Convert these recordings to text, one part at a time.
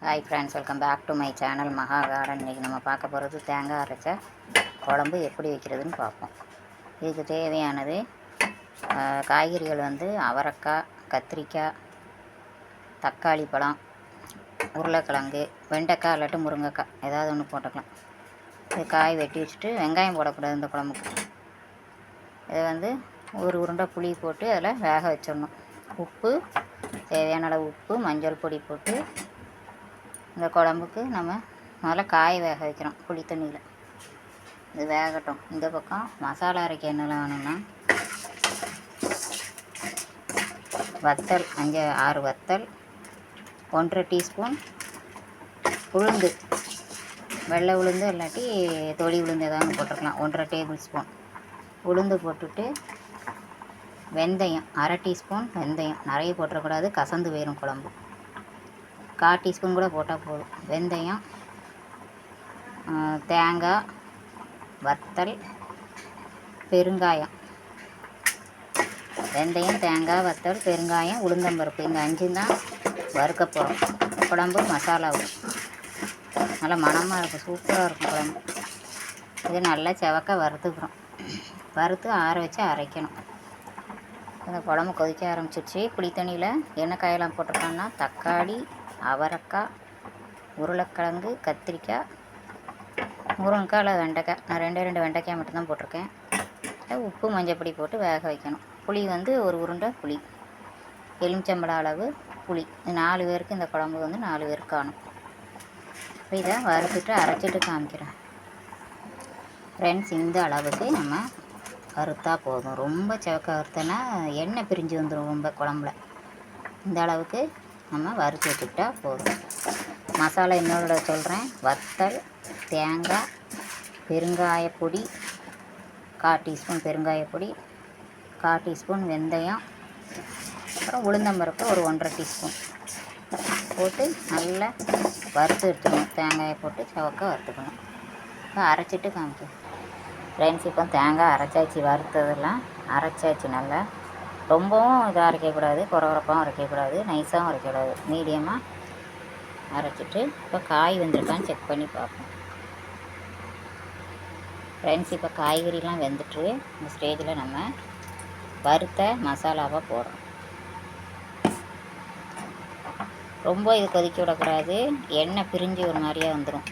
Hi friends, welcome back to my channel Maha garden. இன்றைக்கி நம்ம பார்க்க போகிறது தேங்காய் அரைச்ச குழம்பு எப்படி வைக்கிறதுன்னு பார்ப்போம். இதுக்கு தேவையானது காய்கறிகள் அவரைக்காய், கத்திரிக்காய், தக்காளி பழம், உருளைக்கிழங்கு, வெண்டைக்காய் இல்லாட்டி முருங்கைக்காய் ஏதாவது ஒன்று போட்டுக்கலாம். இது காய் வெட்டி வச்சுட்டு வெங்காயம் போடக்கூடாது இந்த குழம்புக்கு. இதை ஒரு உருண்டை புளி போட்டு அதில் வேக வச்சிடணும். உப்பு, தேவையான அளவு உப்பு, மஞ்சள் பொடி போட்டு இந்த குழம்புக்கு நம்ம முதல்ல காய் வேக வைக்கிறோம் புளி தண்ணியில். இது வேகட்டும். இந்த பக்கம் மசாலா அரைக்க என்னெல்லாம் வேணும்னா வத்தல் 5-6 வத்தல், 1.5 டீஸ்பூன் உளுந்து, வெள்ளை உளுந்து இல்லாட்டி தொளி உளுந்து ஏதாவது போட்டிருக்கலாம். 1.5 டேபிள் ஸ்பூன் உளுந்து போட்டுட்டு வெந்தயம் 1/2 டீஸ்பூன் வெந்தயம். நிறைய போட்டுறக்கூடாது, கசந்து போயிடும் குழம்பு. 1/4 டீஸ்பூன் கூட போட்டால் போதும். வெந்தயம், தேங்காய், வத்தல், பெருங்காயம். வெந்தயம், தேங்காய், வத்தல், பெருங்காயம், உளுந்தம்பருப்பு, இந்த 5 தான் வறுக்க போகிறோம். குழம்பு மசாலாவும் நல்லா மணமாக இருக்கும், சூப்பராக இருக்கும் குழம்பு. இது நல்லா செவக்க வறுத்துக்கிறோம். வறுத்து ஆற வச்சு அரைக்கணும். இந்த குழம்பு கொதிக்க ஆரம்பிச்சிடுச்சு. புளி தண்ணியில் என்ன காயெல்லாம் போட்டிருக்கோன்னா தக்காளி, அவரைக்காய், உருளைக்கிழங்கு, கத்திரிக்காய், முருங்கைக்காய் இல்லை வெண்டைக்காய். நான் 2 வெண்டைக்காய் மட்டும்தான் போட்டிருக்கேன். உப்பு, மஞ்சப்பொடி போட்டு வேக வைக்கணும். புளி ஒரு உருண்டை புளி, எலுமிச்சம்பழம் அளவு புளி. 4 பேருக்கு இந்த குழம்பு 4 பேருக்கு காணும். இதை வறுத்துட்டு அரைச்சிட்டு காமிக்கிறேன் ஃப்ரெண்ட்ஸ். இந்த அளவுக்கு நம்ம வறுத்தா போதும். ரொம்ப செவக்க வறுத்தனா எண்ணெய் பிரிஞ்சு வந்துடும் ரொம்ப குழம்புல. இந்த அளவுக்கு நம்ம வறுத்து வச்சுக்கிட்டா போதும். மசாலா இன்னொரு சொல்கிறேன். வத்தல், தேங்காய், பெருங்காயப்பொடி 1/4 டீஸ்பூன் பெருங்காயப்பொடி, 1/4 டீஸ்பூன் வெந்தயம், அப்புறம் உளுந்தம்பருப்பு ஒரு 1.5 டீஸ்பூன் போட்டு நல்லா வறுத்து எடுத்துக்கணும். தேங்காயை போட்டு செவக்க வறுத்துக்கணும். இப்போ அரைச்சிட்டு காமிக்கணும் ஃப்ரெண்ட்ஸ். இப்போ தேங்காய் அரைச்சாச்சு, வறுத்ததெல்லாம் அரைச்சாச்சு. நல்லா ரொம்பவும் இதாக அரைக்கக்கூடாது, குறகுறப்பாகவும் அரைக்கக்கூடாது, நைஸாகவும் அரைக்கக்கூடாது, மீடியமாக அரைச்சிட்டு இப்போ காய் வெந்திருக்கான்னு செக் பண்ணி பார்ப்போம் ஃப்ரெண்ட்ஸ். இப்போ காய்கறிலாம் வெந்துட்டு இந்த ஸ்டேஜில் நம்ம வறுத்த மசாலாவை போடுறோம். ரொம்ப இது கொதிக்க விடக்கூடாது, எண்ணெய் பிரிஞ்சு ஒரு மாதிரியாக வந்துடும்,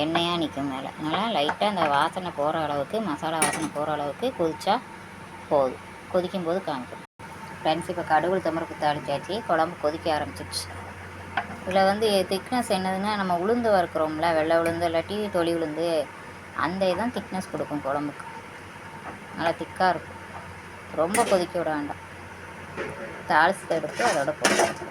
எண்ணெயாக நிற்கும் மேலே. அதனால் லைட்டாக அந்த வாசனை போகிற அளவுக்கு, மசாலா வாசனை போகிற அளவுக்கு கொதிச்சா போதும். கொதிக்கும்போது காமிக்கணும் ஃப்ரெண்ட்ஸ். இப்போ கடுகு தமருக்கு தாளிச்சாச்சு. குழம்பு கொதிக்க ஆரம்பிச்சிடுச்சு. இதில் திக்னஸ் என்னதுன்னா, நம்ம உளுந்து வறுக்கிறோம்ல, வெள்ளை உளுந்து இல்லாட்டி தொளி உளுந்து, அந்த இதுதான் திக்னஸ் கொடுக்கும் குழம்புக்கு. நல்லா திக்காக இருக்கும். ரொம்ப கொதிக்க விட வேண்டாம். தாளிச்சத்தை எடுத்து அதோட போட்டு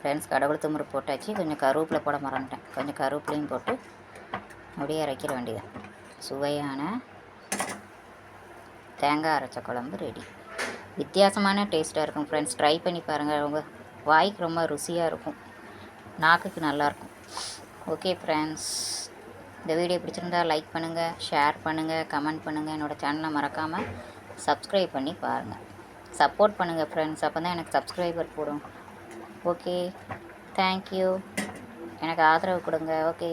ஃப்ரெண்ட்ஸ். கடவுள் துமுறு போட்டாச்சு. கொஞ்சம் கருவேப்பிலை போட மறந்துட்டேன். கொஞ்சம் கருவேப்பிலையும் போட்டு அப்படியே அரைக்கிற வேண்டியதான். சுவையான தேங்காய் அரைச்ச குழம்பு ரெடி. வித்தியாசமான டேஸ்ட்டாக இருக்கும் ஃப்ரெண்ட்ஸ். ட்ரை பண்ணி பாருங்கள். உங்கள் வாய்க்கு ரொம்ப ருசியாக இருக்கும், நாக்குக்கு நல்லாயிருக்கும். ஓகே ஃப்ரெண்ட்ஸ், இந்த வீடியோ பிடிச்சிருந்தா லைக் பண்ணுங்கள், ஷேர் பண்ணுங்கள், கமெண்ட் பண்ணுங்கள். என்னோடய சேனலை மறக்காமல் சப்ஸ்கிரைப் பண்ணி பாருங்கள். சப்போர்ட் பண்ணுங்கள் ஃப்ரெண்ட்ஸ். அப்போ தான் எனக்கு சப்ஸ்கிரைபர் போடும். Okay, thank you. எனக்கு ஆதரவு கொடுங்க. ஓகே.